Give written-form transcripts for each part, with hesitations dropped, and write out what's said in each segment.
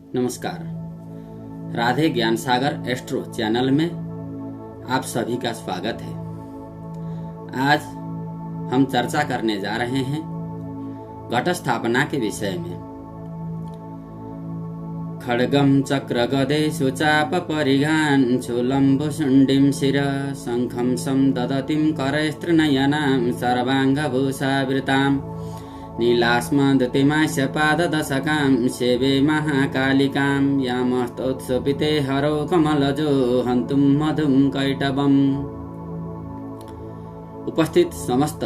नमस्कार। राधे ज्ञान सागर astro channel में आप सभी का स्वागत है। आज हम चर्चा करने जा रहे हैं घट स्थापना के विषय में। खड्गम चक्र गदेषु चाप परिघान् शूलम्भुशुण्डिं शिर शंखं समददतिं करैस्त्रिनयनां सर्वाङ्गभूषावृताम् नीलास्मदतिमास्य पाददशकां सेवे महाकालिकां यामस्तोत्सुपिते हरो कमलजो हन्तुं मधुं कैटवम्। उपस्थित समस्त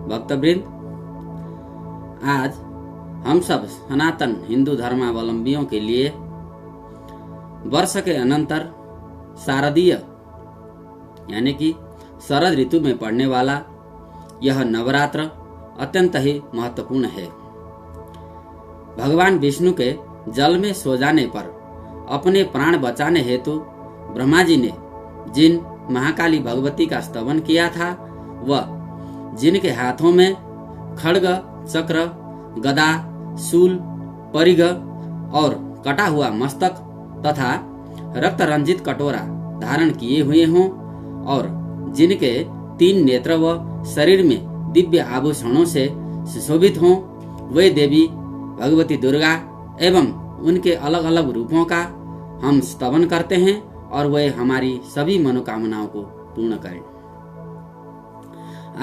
भक्तवृंद, आज हम सब सनातन हिंदू धर्मावलंबियों के लिए वर्ष के अनंतर शारदीय यानी कि शरद ऋतु में पड़ने वाला यह नवरात्र अत्यंत ही महत्वपूर्ण है। भगवान विष्णु के जल में सो जाने पर अपने प्राण बचाने हेतु ब्रह्मा जी ने जिन महाकाली भगवती का स्तवन किया था, वह जिनके हाथों में खड्ग, चक्र, गदा, शूल, परिघ और कटा हुआ मस्तक तथा रक्त रंजित कटोरा धारण किए हुए हों और जिनके 3 नेत्र व शरीर में दिव्य आभूषणों से सुशोभित हों, वे देवी भगवती दुर्गा एवं उनके अलग अलग रूपों का हम स्तवन करते हैं और वे हमारी सभी मनोकामनाओं को पूर्ण करें।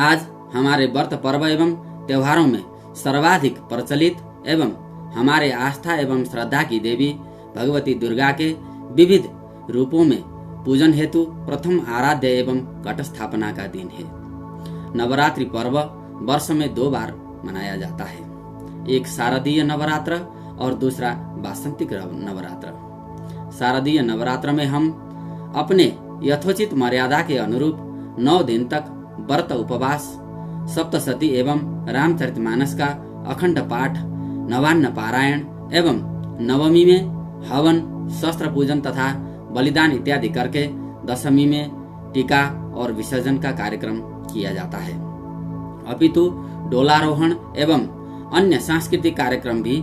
आज हमारे व्रत पर्व एवं त्योहारों में सर्वाधिक प्रचलित एवं हमारे आस्था एवं श्रद्धा की देवी भगवती दुर्गा के विविध रूपों में पूजन हेतु प्रथम आराध्य एवं घट स्थापना का दिन है। नवरात्रि पर्व वर्ष में 2 बार मनाया जाता है, एक शारदीय नवरात्र और दूसरा वासंतिक नवरात्र। शारदीय नवरात्र में हम अपने यथोचित मर्यादा के अनुरूप 9 दिन तक व्रत, उपवास, सप्तशती एवं रामचरितमानस का अखंड पाठ, नवान्न पारायण एवं नवमी में हवन, शस्त्र पूजन तथा बलिदान इत्यादि करके दशमी में टीका और विसर्जन का कार्यक्रम किया जाता है। अपितु डोलारोहण एवं अन्य सांस्कृतिक कार्यक्रम भी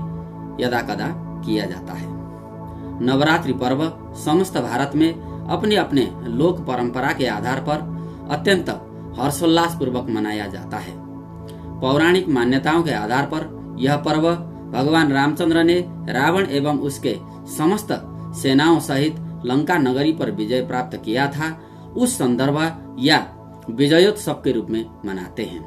यदाकदा किया जाता है। नवरात्रि पर्व समस्त भारत में अपने अपने लोक परंपरा के आधार पर अत्यंत हर्षोल्लास पूर्वक मनाया जाता है। पौराणिक मान्यताओं के आधार पर यह पर्व भगवान रामचंद्र ने रावण एवं उसके समस्त सेनाओं सहित लंका नगरी पर विजय प्राप्त किया था, उस संदर्भ या विजयोत्सव के रूप में मनाते हैं।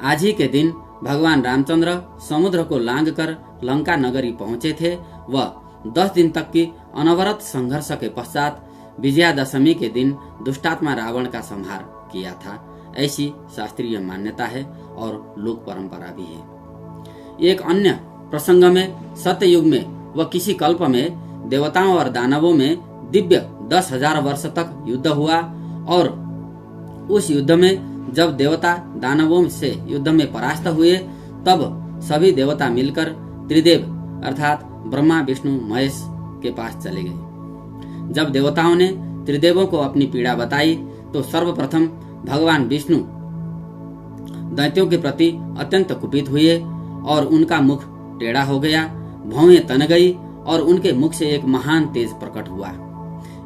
आज ही के दिन भगवान रामचंद्र समुद्र को लांघकर लंका नगरी पहुंचे थे। वह 10 दिन तक की अनवरत संघर्ष के पश्चात विजयादशमी के दिन दुष्टात्मा रावण का संहार किया था, ऐसी शास्त्रीय मान्यता है और लोक परंपरा भी है। एक अन्य प्रसंग में सत्ययुग में व किसी कल्प में देवताओं और दानवों में दिव्य 10,000 वर्ष तक युद्ध हुआ और उस युद्ध में जब देवता दानवों से युद्ध में परास्त हुए, तब सभी देवता मिलकर त्रिदेव अर्थात ब्रह्मा, विष्णु, महेश के पास चले गए। जब देवताओं ने त्रिदेवों को अपनी पीड़ा बताई तो सर्वप्रथम भगवान विष्णु दैत्यों के प्रति अत्यंत कुपित हुए और उनका मुख टेढ़ा हो गया, भौहें तन गई और उनके मुख से एक महान तेज प्रकट हुआ।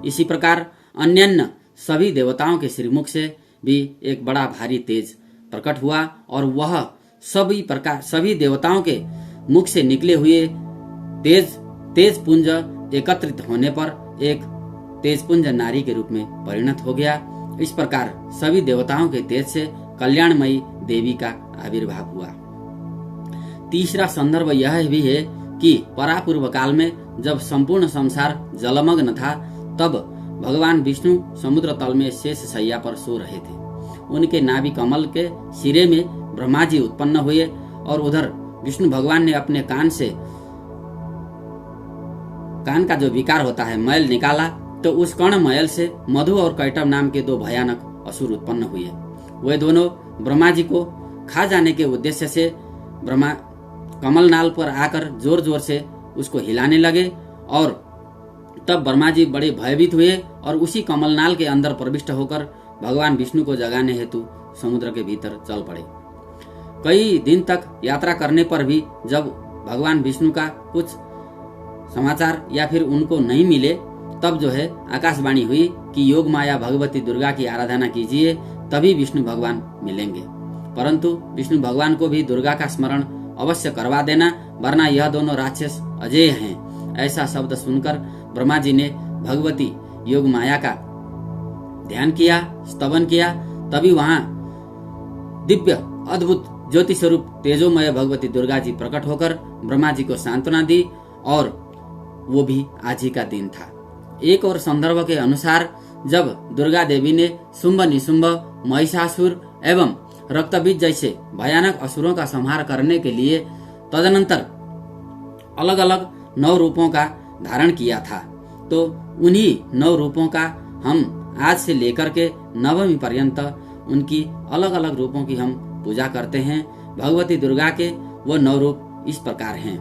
इसी प्रकार अन्य सभी देवताओं के श्रीमुख से भी एक बड़ा भारी तेज प्रकट हुआ और वह सभी देवताओं के मुख से निकले हुए तेज पुंज एकत्रित होने पर एक तेज पुंज नारी के रूप में परिणत हो गया। इस प्रकार सभी देवताओं के तेज से कल्याणमयी देवी का आविर्भाव हुआ। तीसरा संदर्भ यह भी है कि परापूर्व काल में जब संपूर्ण संसार जलमग्न था, तब भगवान विष्णु समुद्र तल में शेष शैया पर सो रहे थे। उनके नाभि कमल के सिरे में ब्रह्मा जी उत्पन्न हुए और उधर विष्णु भगवान ने अपने कान का जो विकार होता है मैल निकाला, तो उस कर्ण मैल से मधु और कैटव नाम के 2 भयानक असुर उत्पन्न हुए। वे दोनों ब्रह्मा जी को खा जाने के उद्देश्य से ब्रह्मा कमल नाल पर आकर जोर जोर से उसको हिलाने लगे और तब ब्रह्मा जी बड़े भयभीत हुए और उसी कमलनाल के अंदर प्रविष्ट होकर भगवान विष्णु को जगाने हेतु समुद्र के भीतर चल पड़े। कई दिन तक यात्रा करने पर भी जब भगवान विष्णु का कुछ समाचार या फिर उनको नहीं मिले, तब जो है आकाशवाणी हुई कि योग माया भगवती दुर्गा की आराधना कीजिए, तभी विष्णु भगवान मिलेंगे। परंतु विष्णु भगवान को भी दुर्गा का स्मरण अवश्य करवा देना, वरना यह दोनों राक्षस अजेय हैं। ऐसा शब्द सुनकर ब्रह्मा जी ने भगवती योग माया का ध्यान किया, स्तवन किया। तभी वहां दिव्य अद्भुत ज्योति स्वरूप तेजोमय भगवती दुर्गा जी प्रकट होकर ब्रह्मा जी को सांत्वना दी, और वो भी आज ही का दिन था। एक और संदर्भ के अनुसार जब दुर्गा देवी ने शुंभ निशुंभ, महिषासुर एवं रक्तबीज जैसे भयानक असुरों का संहार करने के लिए तदनंतर अलग अलग 9 रूपों का धारण किया था, तो उन्हीं 9 रूपों का हम आज से लेकर के नवमी पर्यंत उनकी अलग अलग रूपों की हम पूजा करते हैं। भगवती दुर्गा के वो 9 रूप इस प्रकार हैं।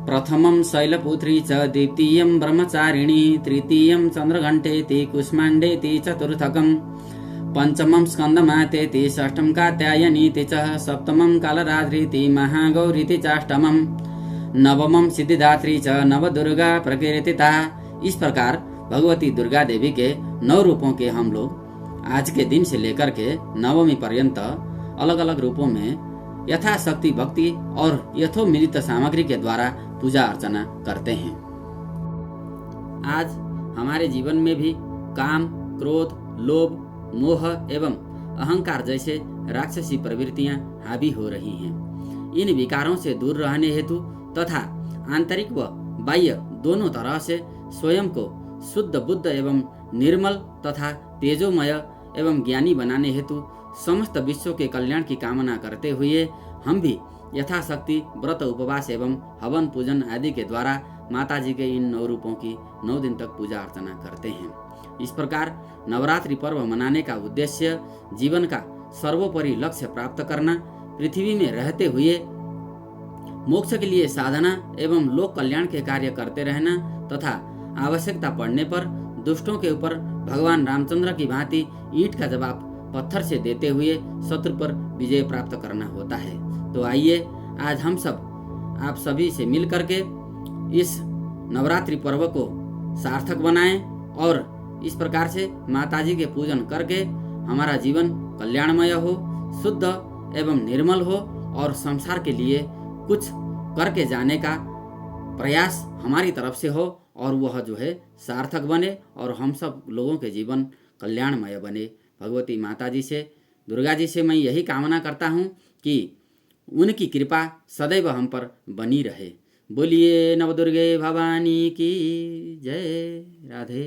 प्रथमं शैलपुत्री च, द्वितीयं ब्रह्मचारिणी, तृतीयं चंद्रघंटेति, कुष्मांडेति, चतुर्थकं पंचमं स्कंदमातेति, षष्ठं कात्यायनीति च, सप्तमं कालरात्रीति, महागौरीति चाष्टमं, नवमं सिद्धिदात्री च, नवदुर्गा प्रकीर्तिता। इस प्रकार भगवती दुर्गा देवी के 9 रूपों के हम लोग आज के दिन से लेकर के नवमी पर्यंत अलग अलग रूपों में यथाशक्ति भक्ति और यथोमिलित सामग्री के द्वारा पूजा अर्चना करते हैं। आज हमारे जीवन में भी काम, क्रोध, लोभ, मोह एवं अहंकार जैसे राक्षसी प्रवृत्तियां हावी हो रही हैं। इन विकारों से दूर रहने हेतु तथा आंतरिक व बाह्य दोनों तरह से स्वयं को शुद्ध बुद्ध एवं निर्मल तथा तेजोमय एवं ज्ञानी बनाने हेतु समस्त विश्व के कल्याण की कामना करते हुए हम भी यथाशक्ति व्रत, उपवास एवं हवन पूजन आदि के द्वारा माता जी के इन 9 रूपों की 9 दिन तक पूजा अर्चना करते हैं। इस प्रकार नवरात्रि पर्व मनाने का उद्देश्य जीवन का सर्वोपरि लक्ष्य प्राप्त करना, पृथ्वी में रहते हुए मोक्ष के लिए साधना एवं लोक कल्याण के कार्य करते रहना तथा आवश्यकता पड़ने पर दुष्टों के ऊपर भगवान रामचंद्र की भांति ईंट का जवाब पत्थर से देते हुए शत्रु पर विजय प्राप्त करना होता है। तो आइए आज हम सब आप सभी से मिल करके इस नवरात्रि पर्व को सार्थक बनाएं और इस प्रकार से माताजी के पूजन करके हमारा जीवन कल्याणमय हो, शुद्ध एवं निर्मल हो और संसार के लिए कुछ करके जाने का प्रयास हमारी तरफ से हो और वह जो है सार्थक बने और हम सब लोगों के जीवन कल्याणमय बने। भगवती माताजी से, दुर्गा जी से मैं यही कामना करता हूँ कि उनकी कृपा सदैव हम पर बनी रहे। बोलिए नवदुर्गे भवानी की जय। राधे।